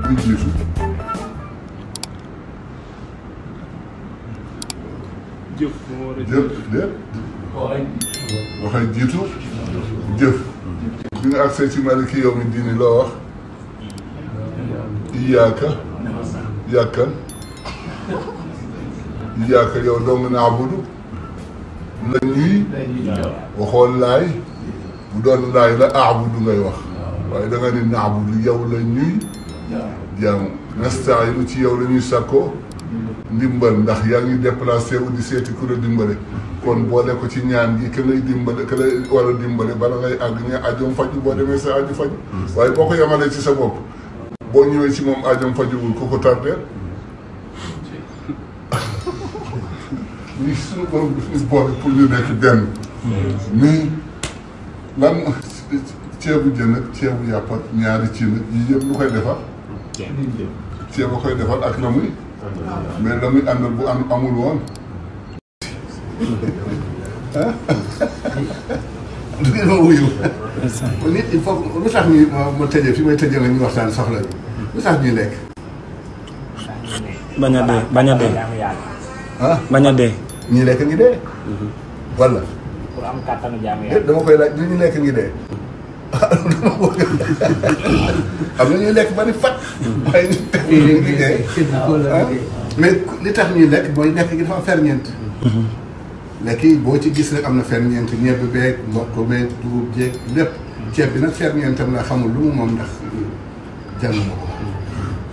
buy jiitu jëf moo war a jëf déet waxay jiitu jëf bi nga agsee ci maliki yow mi diini loo wax iyaaka yàkkan iyaaka yow dong naabudu la ñuy waxoon laay bu doon laay la aabudu ngay wax waaye da nga ni naabudu yow la ñuy jaamu nastaayinu ci yow la ñuy sàkkoo ndimbal ndax yaa ngi déplacé wu di seeti ku la dimbale kon boole ko ci ñaan gi ka ngay dimbale ka lay war a dimbale bala ngay àgg ne ajoom faju boo demee sa aju faju waaye boo ko yemalee ci sa bopp boo ñëwee ci moom ajoom fajuwul ku ko tardeel ñi suñu borom daf ñu boole pour ñu nekk benn mais lan ceebu jën ak ceebu yàpp ak ñaari cin ak yii yëpp lu koy defar ceeb a koy defar ak la muy mais la muy àndal bu amul woon du ngeen ma wuyu nit il faut lu tax ñu ma tëjee fi may tëjee nag ñu waxtaan soxla ñu lu tax ñuy lekk bañ a dee bañ a dee ah bañ a dee ñii lekk ngi dee wala pour am kàttanu jaamu déet dama koy laaj du ñu lekk ngi dee am na ñuy lekk ba ni fat waaye ñu ngi dee mais li tax ñuy lekk mooy lekk gi dafa am ferñeent lekk yi boo ci gis rek am na ferñeent ñebe beeg mboq beeg dugub jeeg lépp ceeb bi nag ferñeentam la xamul lu mu moom ndax jàng ma ko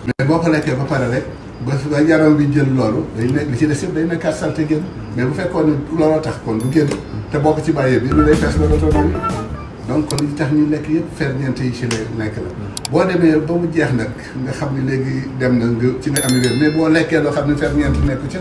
mais boo ko lekkee ba pare rek ba yaram bi jël loolu day nekk li ci des yëpp day nekkaat salte génn mais bu fekkoon ne looloo tax kon du génn te boo ko ci bàyyee bi lu lay fees la dootoo noonu donc kon li tax ñuy lekk yëpp ferñeent yi ci lay nekk la boo demee ba mu jeex nag nga xam ne léegi dem na nga ci nga am wér mais boo lekkee loo xam ne ferñeent nekku ca